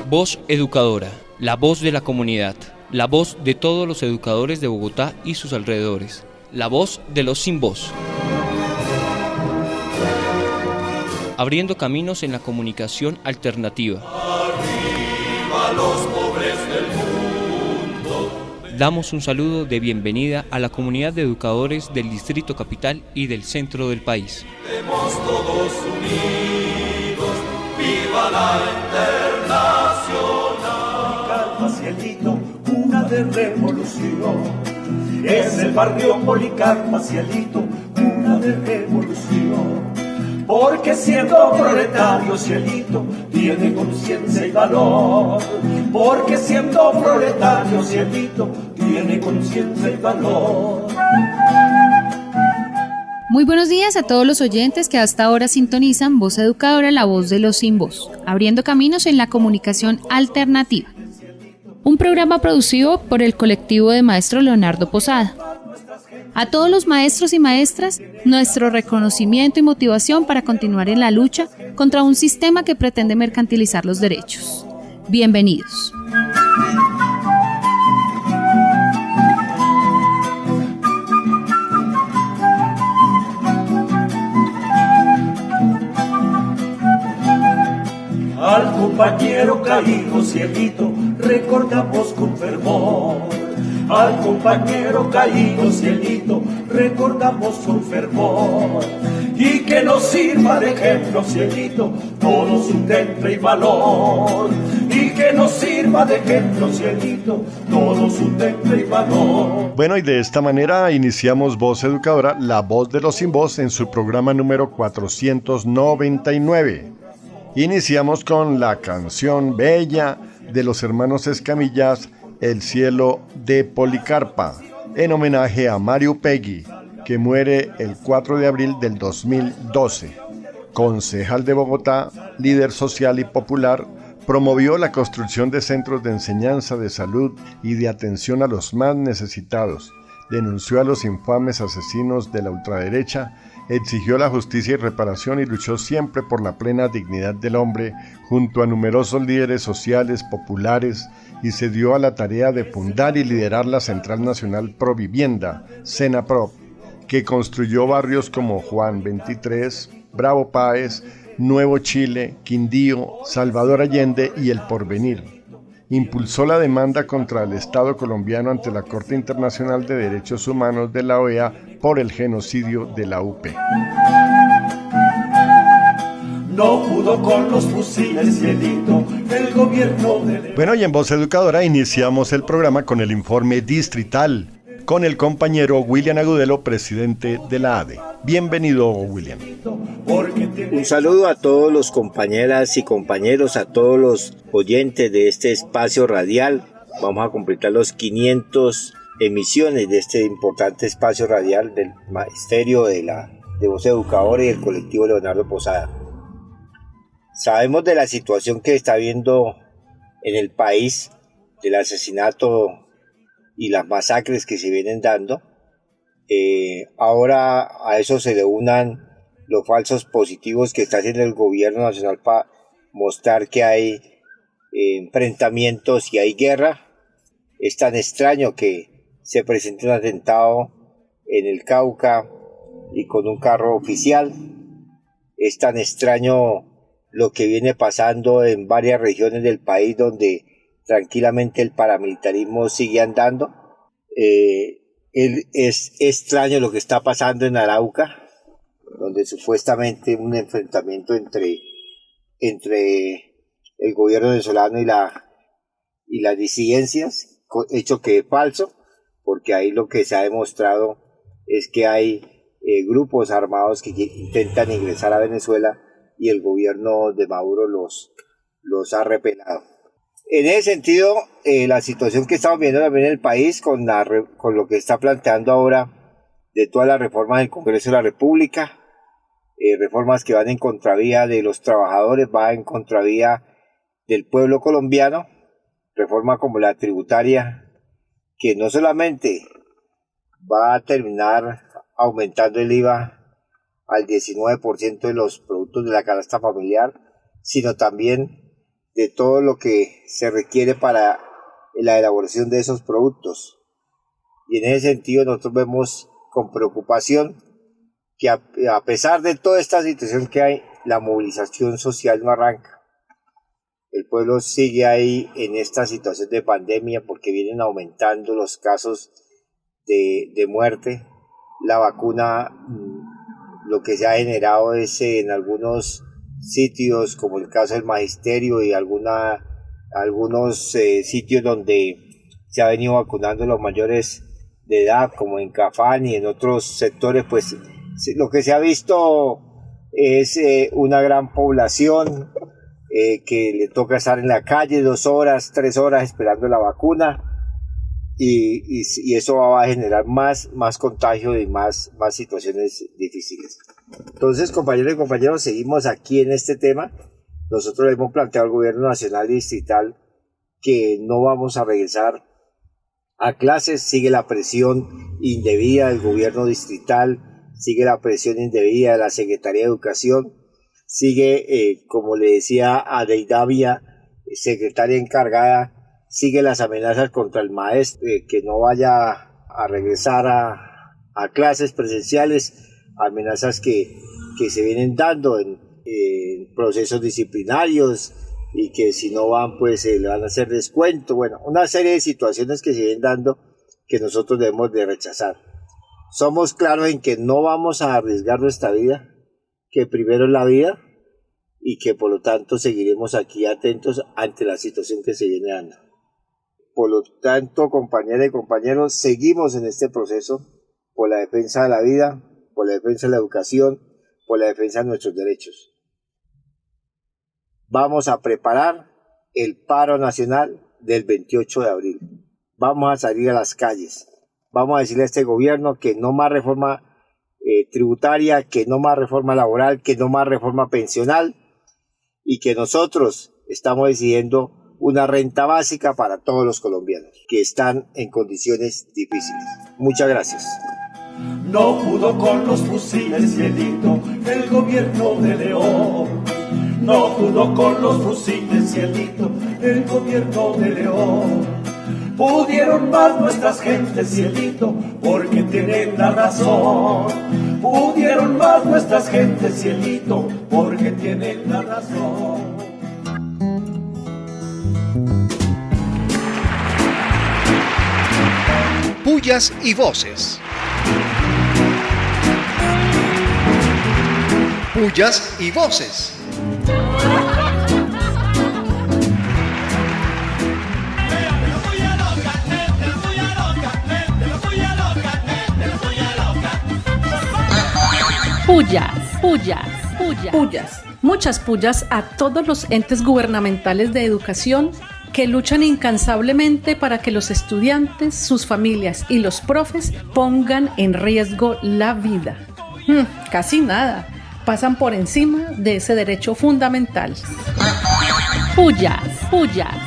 Voz Educadora, la voz de la comunidad, la voz de todos los educadores de Bogotá y sus alrededores, la voz de los sin voz. Abriendo caminos en la comunicación alternativa. Arriba los pobres del mundo. Damos un saludo de bienvenida a la comunidad de educadores del Distrito Capital y del centro del país. Estemos todos unidos, viva la Internacional. Calma, cielito, una de revolución. Es el barrio Policarpa, cielito, una de revolución. Porque siendo proletario, cielito, tiene conciencia y valor. Porque siendo proletario, cielito, tiene conciencia y valor. Muy buenos días a todos los oyentes que hasta ahora sintonizan Voz Educadora, la voz de los sin voz, abriendo caminos en la comunicación alternativa. Un programa producido por el colectivo de maestro Leonardo Posada. A todos los maestros y maestras, nuestro reconocimiento y motivación para continuar en la lucha contra un sistema que pretende mercantilizar los derechos. Bienvenidos. Al compañero caído, cielito, recordamos con fervor. Al compañero caído, cielito, recordamos con fervor. Y que nos sirva de ejemplo, cielito, todo su temple y valor. Y que nos sirva de ejemplo, cielito, todo su temple y valor. Bueno, y de esta manera iniciamos Voz Educadora, la voz de los sin voz, en su programa número 499. Iniciamos con la canción bella de los hermanos Escamillas, El cielo de Policarpa, en homenaje a Mario Upegui, que muere el 4 de abril del 2012. Concejal de Bogotá, líder social y popular, promovió la construcción de centros de enseñanza, de salud y de atención a los más necesitados, denunció a los infames asesinos de la ultraderecha, exigió la justicia y reparación y luchó siempre por la plena dignidad del hombre junto a numerosos líderes sociales, populares, y se dio a la tarea de fundar y liderar la Central Nacional Provivienda, Senaprov, que construyó barrios como Juan 23, Bravo Páez, Nuevo Chile, Quindío, Salvador Allende y El Porvenir. Impulsó la demanda contra el Estado colombiano ante la Corte Internacional de Derechos Humanos de la OEA por el genocidio de la UP. No pudo con los fusiles, cielito, el gobierno de... Bueno, y en Voz Educadora iniciamos el programa con el informe distrital, con el compañero William Agudelo, presidente de la ADE. Bienvenido, William. Un saludo a todos los compañeras y compañeros, a todos los oyentes de este espacio radial. Vamos a completar los 500 emisiones de este importante espacio radial del Magisterio de Voz Educadora y del colectivo Leonardo Posada. Sabemos de la situación que está habiendo en el país, del asesinato y las masacres que se vienen dando. Ahora a eso se le unan los falsos positivos que está haciendo el gobierno nacional para mostrar que hay enfrentamientos y hay guerra. Es tan extraño que se presente un atentado en el Cauca y con un carro oficial. Es tan extraño lo que viene pasando en varias regiones del país donde tranquilamente el paramilitarismo sigue andando. Es extraño lo que está pasando en Arauca, donde supuestamente un enfrentamiento entre el gobierno venezolano y las disidencias, hecho que es falso, porque ahí lo que se ha demostrado es que hay grupos armados que intentan ingresar a Venezuela y el gobierno de Maduro los ha repelado. En ese sentido, la situación que estamos viendo también en el país con lo que está planteando ahora de todas las reformas del Congreso de la República, reformas que van en contravía de los trabajadores, va en contravía del pueblo colombiano, reforma como la tributaria, que no solamente va a terminar aumentando el IVA al 19% de los productos de la canasta familiar, sino también de todo lo que se requiere para la elaboración de esos productos. Y en ese sentido nosotros vemos con preocupación que a pesar de toda esta situación que hay, la movilización social no arranca. El pueblo sigue ahí en esta situación de pandemia porque vienen aumentando los casos de muerte. La vacuna, lo que se ha generado es en algunos sitios, como el caso del Magisterio y algunos sitios donde se ha venido vacunando los mayores de edad, como en Cafán y en otros sectores, pues lo que se ha visto es una gran población que le toca estar en la calle 2 horas, 3 horas esperando la vacuna, y eso va a generar más contagio y más situaciones difíciles. Entonces, compañeros y compañeros, seguimos aquí en este tema. Nosotros le hemos planteado al gobierno nacional y distrital que no vamos a regresar a clases. Sigue la presión indebida del gobierno distrital, sigue la presión indebida de la Secretaría de Educación, sigue, como le decía a Deidavia, secretaria encargada, sigue las amenazas contra el maestro, que no vaya a regresar a clases presenciales, amenazas que se vienen dando en procesos disciplinarios, y que si no van pues le van a hacer descuento. Bueno, una serie de situaciones que se vienen dando que nosotros debemos de rechazar. Somos claros en que no vamos a arriesgar nuestra vida, que primero es la vida, y que por lo tanto seguiremos aquí atentos ante la situación que se viene dando. Por lo tanto, compañeras y compañeros, seguimos en este proceso por la defensa de la vida, por la defensa de la educación, por la defensa de nuestros derechos. Vamos a preparar el paro nacional del 28 de abril. Vamos a salir a las calles. Vamos a decirle a este gobierno que no más reforma tributaria, que no más reforma laboral, que no más reforma pensional, y que nosotros estamos exigiendo una renta básica para todos los colombianos que están en condiciones difíciles. Muchas gracias. No pudo con los fusiles, cielito, el gobierno de León. No pudo con los fusiles, cielito, el gobierno de León. Pudieron más nuestras gentes, cielito, porque tienen la razón. Pudieron más nuestras gentes, cielito, porque tienen la razón. Pullas y voces. Pullas y voces. Pullas. Muchas pullas a todos los entes gubernamentales de educación que luchan incansablemente para que los estudiantes, sus familias y los profes pongan en riesgo la vida. Casi nada. Pasan por encima de ese derecho fundamental. Pullas.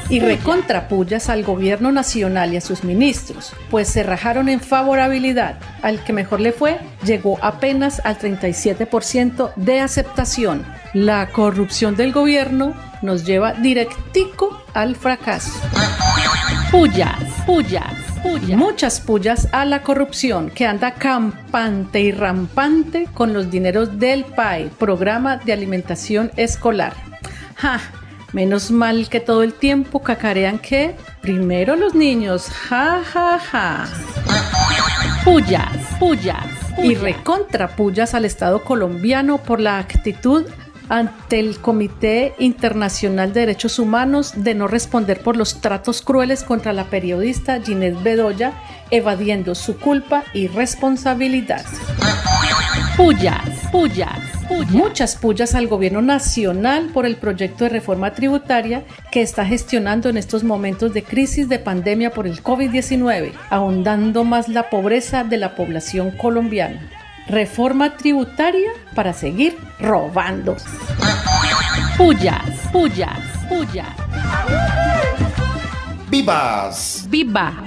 Y recontrapullas al gobierno nacional y a sus ministros, pues se rajaron en favorabilidad. Al que mejor le fue, llegó apenas al 37% de aceptación. La corrupción del gobierno nos lleva directico al fracaso. Pullas. Muchas pullas a la corrupción que anda campante y rampante con los dineros del PAE, Programa de Alimentación Escolar. Menos mal que todo el tiempo cacarean que primero los niños, Pullas. Y recontrapullas al Estado colombiano por la actitud ante el Comité Internacional de Derechos Humanos de no responder por los tratos crueles contra la periodista Ginette Bedoya, evadiendo su culpa y responsabilidad. Pullas. Muchas pullas al gobierno nacional por el proyecto de reforma tributaria que está gestionando en estos momentos de crisis de pandemia por el COVID-19, ahondando más la pobreza de la población colombiana. Reforma tributaria para seguir robando. Pullas. ¡Vivas! ¡Viva!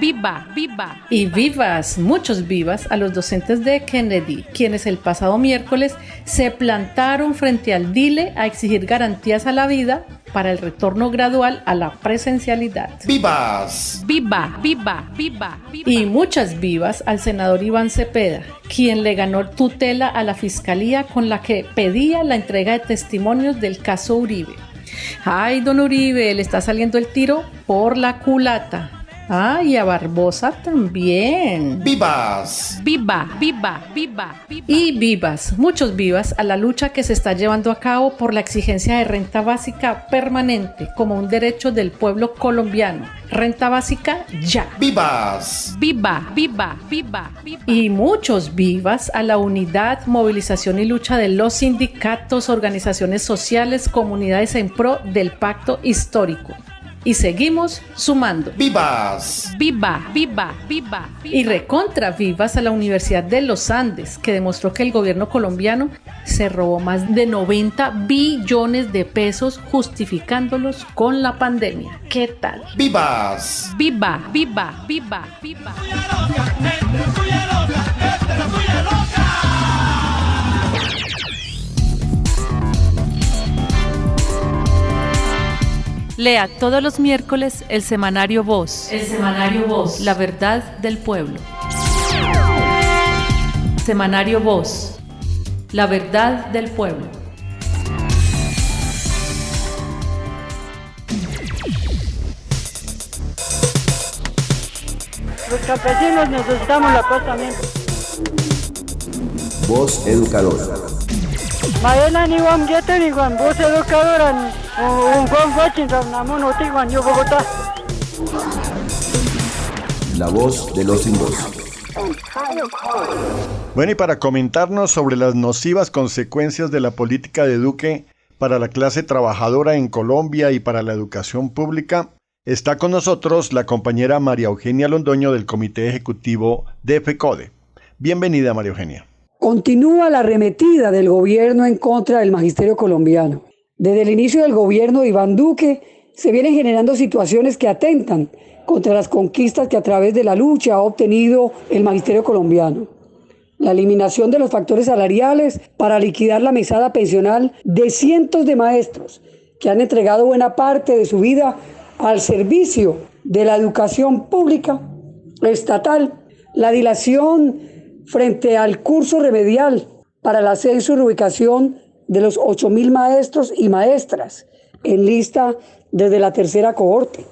Y vivas, muchos vivas a los docentes de Kennedy, quienes el pasado miércoles se plantaron frente al DILE a exigir garantías a la vida para el retorno gradual a la presencialidad. ¡Vivas! ¡Viva, viva, viva, viva! Y muchas vivas al senador Iván Cepeda, quien le ganó tutela a la fiscalía con la que pedía la entrega de testimonios del caso Uribe. Ay, don Uribe, le está saliendo el tiro por la culata. Y a Barbosa también. ¡Vivas! ¡Viva, viva, viva, viva! Y vivas, muchos vivas a la lucha que se está llevando a cabo por la exigencia de renta básica permanente como un derecho del pueblo colombiano. Renta básica ya. ¡Vivas! ¡Viva, viva, viva, viva! Y muchos vivas a la unidad, movilización y lucha de los sindicatos, organizaciones sociales, comunidades en pro del pacto histórico. Y seguimos sumando. ¡Vivas! ¡Viva, viva, viva, viva! Y recontra vivas a la Universidad de los Andes, que demostró que el gobierno colombiano se robó más de 90 billones de pesos justificándolos con la pandemia. ¿Qué tal? ¡Vivas! ¡Viva, viva, viva, viva! Lea todos los miércoles el semanario Voz. El semanario Voz. La verdad del pueblo. Semanario Voz. La verdad del pueblo. Los campesinos necesitamos la paz también. Voz educadora. Mañana ni Juan Guete ni Juan Voz educadora. Un Juan Washington, Namón, Otiguan, yo Bogotá. La voz de los sin voz. Bueno, y para comentarnos sobre las nocivas consecuencias de la política de Duque para la clase trabajadora en Colombia y para la educación pública, está con nosotros la compañera María Eugenia Londoño del Comité Ejecutivo de FECODE. Bienvenida, María Eugenia. Continúa la arremetida del gobierno en contra del magisterio colombiano. Desde el inicio del gobierno de Iván Duque se vienen generando situaciones que atentan contra las conquistas que a través de la lucha ha obtenido el magisterio colombiano. La eliminación de los factores salariales para liquidar la mesada pensional de cientos de maestros que han entregado buena parte de su vida al servicio de la educación pública estatal. La dilación frente al curso remedial para el ascenso y reubicación de los 8.000 maestros y maestras en lista desde la tercera cohorte.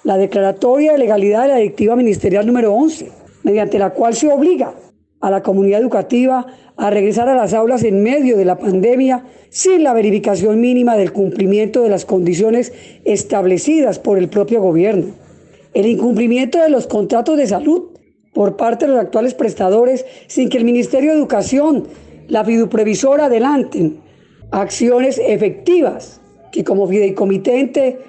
La declaratoria de legalidad de la directiva ministerial número 11, mediante la cual se obliga a la comunidad educativa a regresar a las aulas en medio de la pandemia sin la verificación mínima del cumplimiento de las condiciones establecidas por el propio gobierno. El incumplimiento de los contratos de salud por parte de los actuales prestadores sin que el Ministerio de Educación, la fiduprevisora adelanten acciones efectivas que como fideicomitente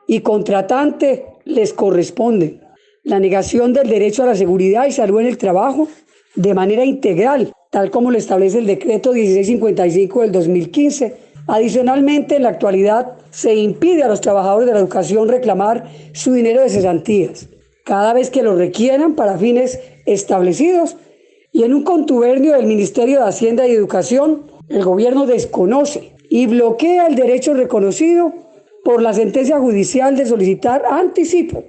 y contratante les corresponden. La negación del derecho a la seguridad y salud en el trabajo de manera integral, tal como lo establece el decreto 1655 del 2015. Adicionalmente, en la actualidad se impide a los trabajadores de la educación reclamar su dinero de cesantías cada vez que lo requieran para fines establecidos, y en un contubernio del Ministerio de Hacienda y Educación, el gobierno desconoce y bloquea el derecho reconocido por la sentencia judicial de solicitar anticipo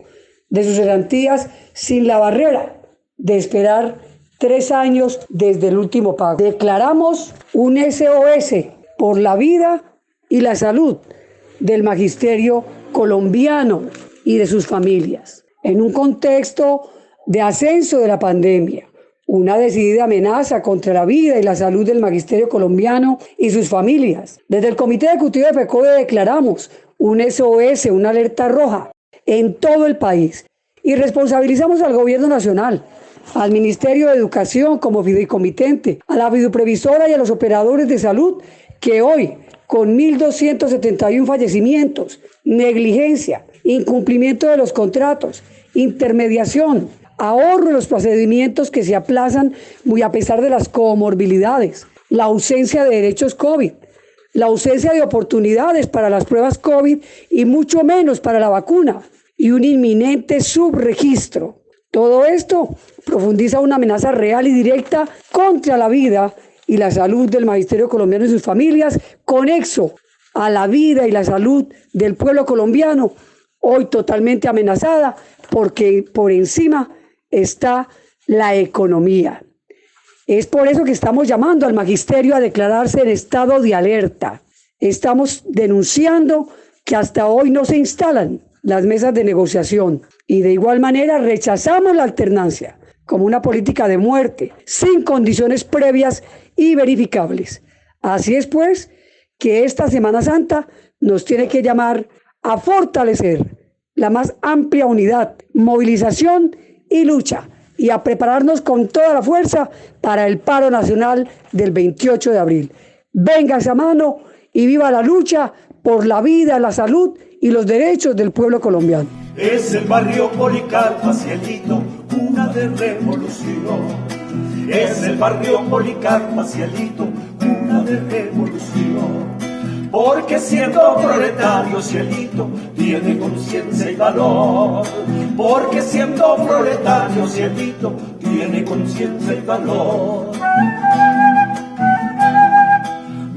de sus cesantías sin la barrera de esperar 3 años desde el último pago. Declaramos un SOS por la vida y la salud del magisterio colombiano y de sus familias. En un contexto de ascenso de la pandemia, una decidida amenaza contra la vida y la salud del magisterio colombiano y sus familias. Desde el Comité Ejecutivo de FECODE declaramos un SOS, una alerta roja en todo el país, y responsabilizamos al Gobierno Nacional, al Ministerio de Educación como fideicomitente, a la fiduprevisora y a los operadores de salud que hoy, con 1.271 fallecimientos, negligencia, incumplimiento de los contratos, intermediación, ahorro en los procedimientos que se aplazan muy a pesar de las comorbilidades, la ausencia de derechos COVID, la ausencia de oportunidades para las pruebas COVID y mucho menos para la vacuna, y un inminente subregistro. Todo esto profundiza una amenaza real y directa contra la vida y la salud del magisterio colombiano y sus familias, conexo a la vida y la salud del pueblo colombiano, hoy totalmente amenazada porque por encima está la economía. Es por eso que estamos llamando al magisterio a declararse en estado de alerta. Estamos denunciando que hasta hoy no se instalan las mesas de negociación y de igual manera rechazamos la alternancia como una política de muerte sin condiciones previas y verificables. Así es pues que esta Semana Santa nos tiene que llamar a fortalecer la más amplia unidad, movilización y lucha y a prepararnos con toda la fuerza para el paro nacional del 28 de abril. Venga esa mano y viva la lucha por la vida, la salud y los derechos del pueblo colombiano. Es el barrio Policarpa, cielito, cuna de revolución. Es el barrio Policarpa, cielito, cuna de revolución. Porque siendo proletario, cielito, tiene conciencia y valor. Porque siendo proletario, cielito, tiene conciencia y valor.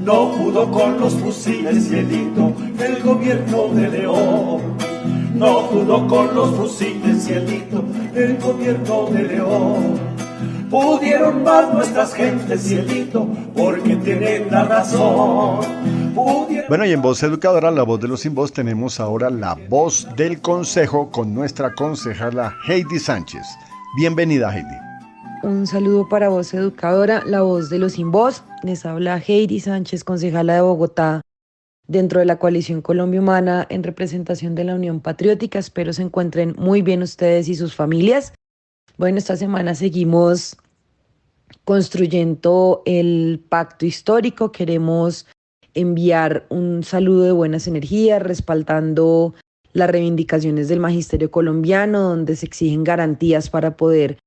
No pudo con los fusiles, cielito, el gobierno de León. No pudo con los fusiles, cielito, el gobierno de León. Pudieron más nuestras gentes, cielito, porque tienen la razón. Bueno, y en Voz Educadora, la voz de los sin voz, tenemos ahora la voz del consejo con nuestra concejala Heidi Sánchez. Bienvenida, Heidi. Un saludo para Voz Educadora, la voz de los sin voz. Les habla Heidi Sánchez, concejala de Bogotá, dentro de la coalición Colombia Humana en representación de la Unión Patriótica. Espero se encuentren muy bien ustedes y sus familias. Bueno, esta semana seguimos construyendo el pacto histórico. Queremos enviar un saludo de buenas energías, respaldando las reivindicaciones del magisterio colombiano, donde se exigen garantías para poder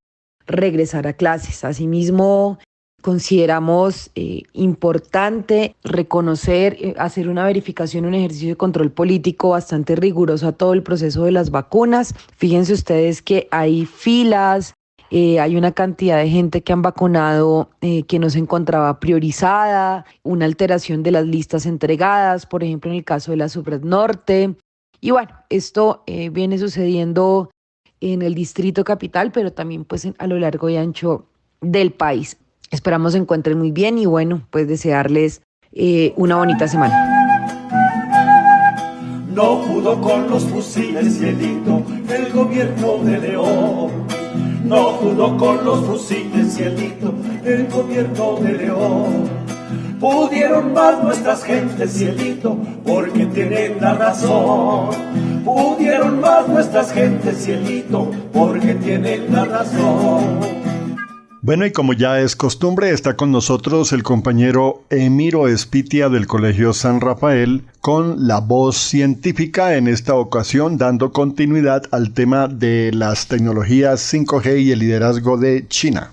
regresar a clases. Asimismo, consideramos importante reconocer, hacer una verificación, un ejercicio de control político bastante riguroso a todo el proceso de las vacunas. Fíjense ustedes que hay filas, hay una cantidad de gente que han vacunado que no se encontraba priorizada, una alteración de las listas entregadas, por ejemplo en el caso de la Subred Norte. Y bueno, esto viene sucediendo en el Distrito Capital, pero también pues a lo largo y ancho del país. Esperamos se encuentren muy bien y bueno, pues desearles una bonita semana. No pudo con los fusiles, cielito, el gobierno de León. No pudo con los fusiles, cielito, el gobierno de León. Pudieron más nuestras gentes, cielito, porque tienen la razón. Pudieron más nuestras gentes, cielito, porque tienen la razón. Bueno, y como ya es costumbre, está con nosotros el compañero Emiro Espitia del Colegio San Rafael con la voz científica, en esta ocasión dando continuidad al tema de las tecnologías 5G y el liderazgo de China.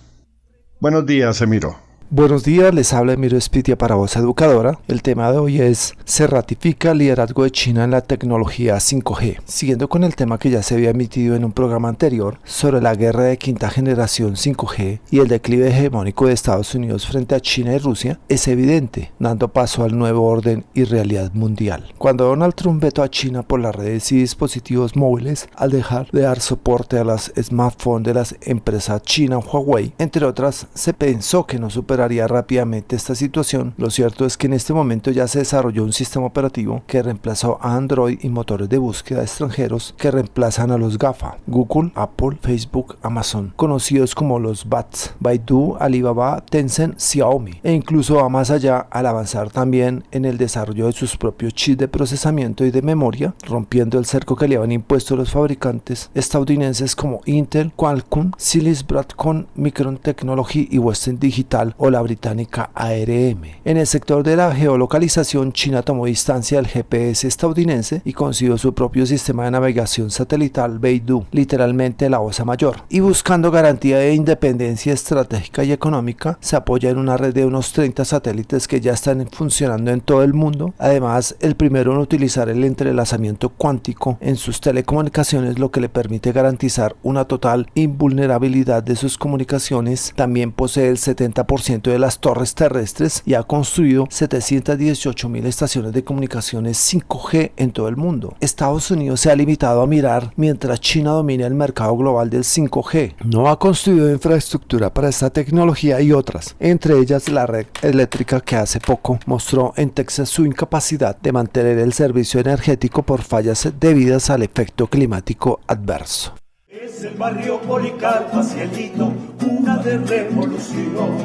Buenos días, Emiro. Buenos días, les habla Emiro Espitia para Voz Educadora. El tema de hoy es: se ratifica el liderazgo de China en la tecnología 5G. Siguiendo con el tema que ya se había emitido en un programa anterior sobre la guerra de quinta generación 5G y el declive hegemónico de Estados Unidos frente a China y Rusia, es evidente, dando paso al nuevo orden y realidad mundial. Cuando Donald Trump vetó a China por las redes y dispositivos móviles al dejar de dar soporte a las smartphones de las empresas china Huawei, entre otras, se pensó que no superaría rápidamente esta situación. Lo cierto es que en este momento ya se desarrolló un sistema operativo que reemplazó a Android y motores de búsqueda extranjeros que reemplazan a los GAFA, Google, Apple, Facebook, Amazon, conocidos como los BATs, Baidu, Alibaba, Tencent, Xiaomi, e incluso va más allá al avanzar también en el desarrollo de sus propios chips de procesamiento y de memoria, rompiendo el cerco que le habían impuesto los fabricantes estadounidenses como Intel, Qualcomm, Silicon Broadcom, Micron Technology y Western Digital o la británica ARM. En el sector de la geolocalización, China tomó distancia del GPS estadounidense y concibió su propio sistema de navegación satelital Beidou, literalmente la Osa Mayor, y buscando garantía de independencia estratégica y económica, se apoya en una red de unos 30 satélites que ya están funcionando en todo el mundo. Además, el primero en utilizar el entrelazamiento cuántico en sus telecomunicaciones, lo que le permite garantizar una total invulnerabilidad de sus comunicaciones. También posee el 70% mantenimiento de las torres terrestres y ha construido 718.000 estaciones de comunicaciones 5G en todo el mundo. Estados Unidos se ha limitado a mirar mientras China domina el mercado global del 5G. No ha construido infraestructura para esta tecnología y otras, entre ellas la red eléctrica que hace poco mostró en Texas su incapacidad de mantener el servicio energético por fallas debidas al efecto climático adverso. Es el barrio Policarpa, cielito, cuna de revolución.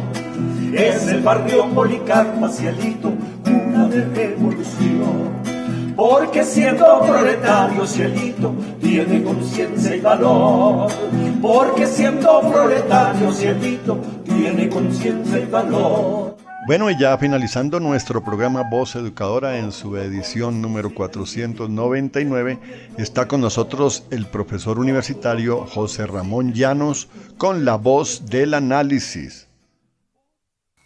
Es el barrio Policarpa, cielito, cuna de revolución. Porque siendo proletario, cielito, tiene conciencia y valor. Porque siendo proletario, cielito, tiene conciencia y valor. Bueno, y ya finalizando nuestro programa Voz Educadora en su edición número 499, está con nosotros el profesor universitario José Ramón Llanos con la voz del análisis.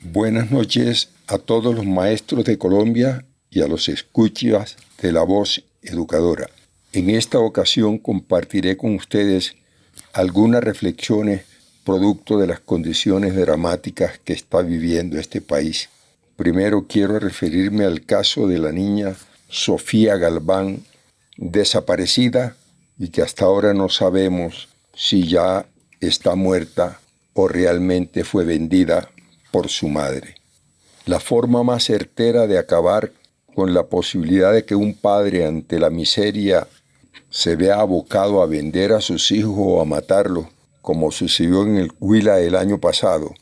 Buenas noches a todos los maestros de Colombia y a los escuchas de la Voz Educadora. En esta ocasión compartiré con ustedes algunas reflexiones producto de las condiciones dramáticas que está viviendo este país. Primero quiero referirme al caso de la niña Sofía Galván, desaparecida y que hasta ahora no sabemos si ya está muerta o realmente fue vendida por su madre. La forma más certera de acabar con la posibilidad de que un padre ante la miseria se vea abocado a vender a sus hijos o a matarlos, como sucedió en el Huila el año pasado,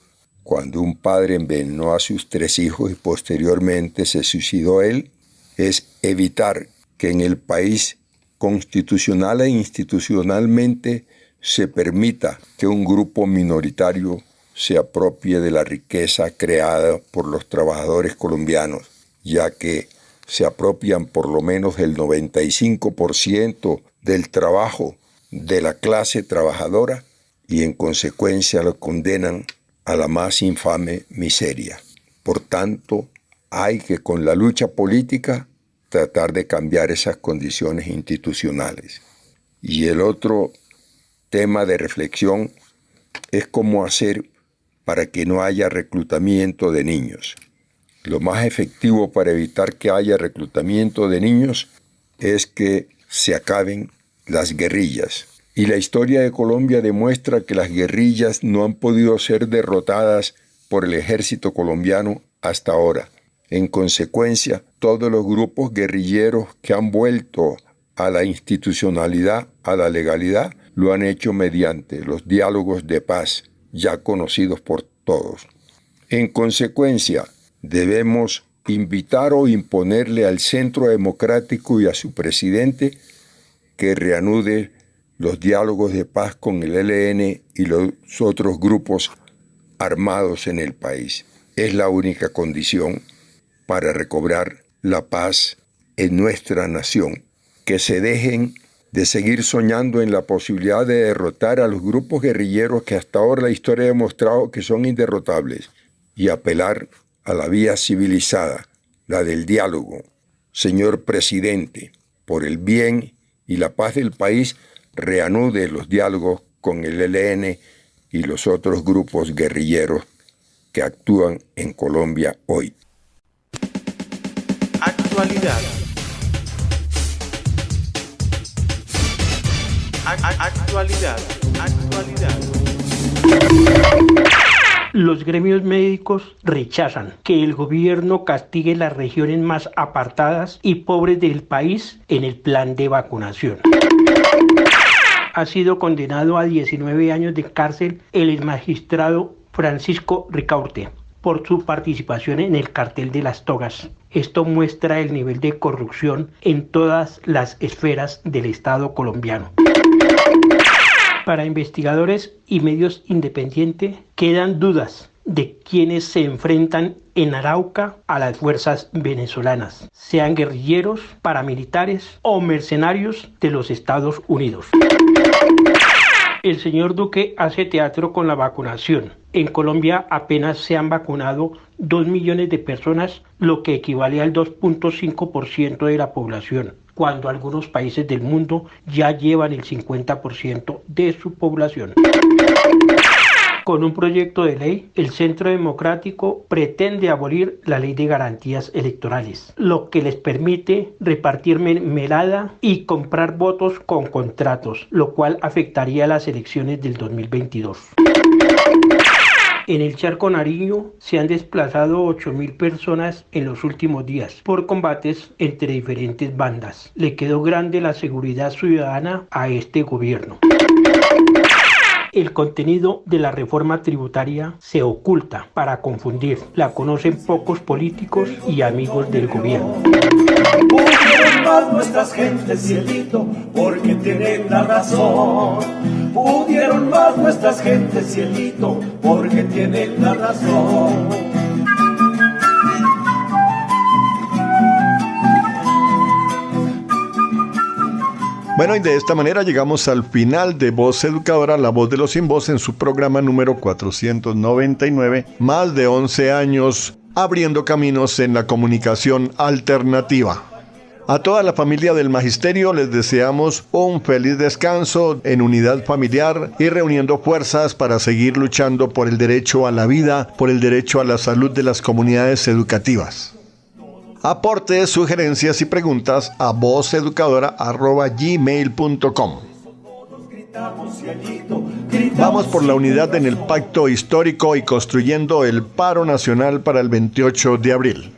cuando un padre envenenó a sus 3 hijos y posteriormente se suicidó él, es evitar que en el país constitucional e institucionalmente se permita que un grupo minoritario se apropie de la riqueza creada por los trabajadores colombianos, ya que se apropian por lo menos el 95% del trabajo de la clase trabajadora y en consecuencia lo condenan a la más infame miseria. Por tanto, hay que con la lucha política tratar de cambiar esas condiciones institucionales. Y el otro tema de reflexión es cómo hacer para que no haya reclutamiento de niños. Lo más efectivo para evitar que haya reclutamiento de niños es que se acaben las guerrillas. Y la historia de Colombia demuestra que las guerrillas no han podido ser derrotadas por el ejército colombiano hasta ahora. En consecuencia, todos los grupos guerrilleros que han vuelto a la institucionalidad, a la legalidad, lo han hecho mediante los diálogos de paz, ya conocidos por todos. En consecuencia, debemos invitar o imponerle al Centro Democrático y a su presidente que reanude los diálogos de paz con el ELN y los otros grupos armados en el país. Es la única condición para recobrar la paz en nuestra nación. Que se dejen de seguir soñando en la posibilidad de derrotar a los grupos guerrilleros que hasta ahora la historia ha demostrado que son inderrotables y apelar a la vía civilizada, la del diálogo. Señor presidente, por el bien y la paz del país, reanude los diálogos con el ELN y los otros grupos guerrilleros que actúan en Colombia hoy. Actualidad. Actualidad. Los gremios médicos rechazan que el gobierno castigue las regiones más apartadas y pobres del país en el plan de vacunación. Ha sido condenado a 19 años de cárcel el exmagistrado Francisco Ricaurte por su participación en el cartel de las togas. Esto muestra el nivel de corrupción en todas las esferas del Estado colombiano. Para investigadores y medios independientes quedan dudas de quienes se enfrentan en Arauca a las fuerzas venezolanas, sean guerrilleros, paramilitares o mercenarios de los Estados Unidos. El señor Duque hace teatro con la vacunación. En Colombia apenas se han vacunado 2 millones de personas, lo que equivale al 2.5% de la población, cuando algunos países del mundo ya llevan el 50% de su población. Con un proyecto de ley, el Centro Democrático pretende abolir la Ley de Garantías Electorales, lo que les permite repartir mermelada y comprar votos con contratos, lo cual afectaría las elecciones del 2022. En el Charco Nariño se han desplazado 8.000 personas en los últimos días por combates entre diferentes bandas. Le quedó grande la seguridad ciudadana a este gobierno. El contenido de la reforma tributaria se oculta para confundir. La conocen pocos políticos y amigos del gobierno. Pudieron más nuestras gentes, cielito, porque tienen la razón. Pudieron más nuestras gentes, cielito, porque tienen la razón. Bueno, y de esta manera llegamos al final de Voz Educadora, la voz de los sin voz, en su programa número 499, más de 11 años abriendo caminos en la comunicación alternativa. A toda la familia del Magisterio les deseamos un feliz descanso en unidad familiar y reuniendo fuerzas para seguir luchando por el derecho a la vida, por el derecho a la salud de las comunidades educativas. Aportes, sugerencias y preguntas a vozeducadora@gmail.com. Vamos por la unidad en el pacto histórico y construyendo el paro nacional para el 28 de abril.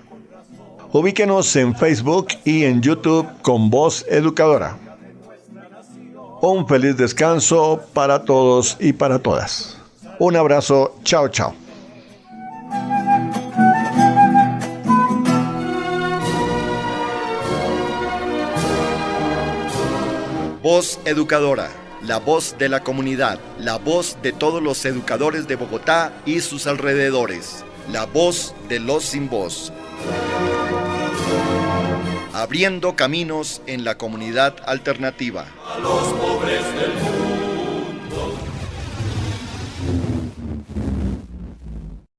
Ubíquenos en Facebook y en YouTube con Voz Educadora. Un feliz descanso para todos y para todas. Un abrazo, chao, chao. Voz Educadora, la voz de la comunidad, la voz de todos los educadores de Bogotá y sus alrededores, la voz de los sin voz. Abriendo caminos en la comunidad alternativa. A los pobres del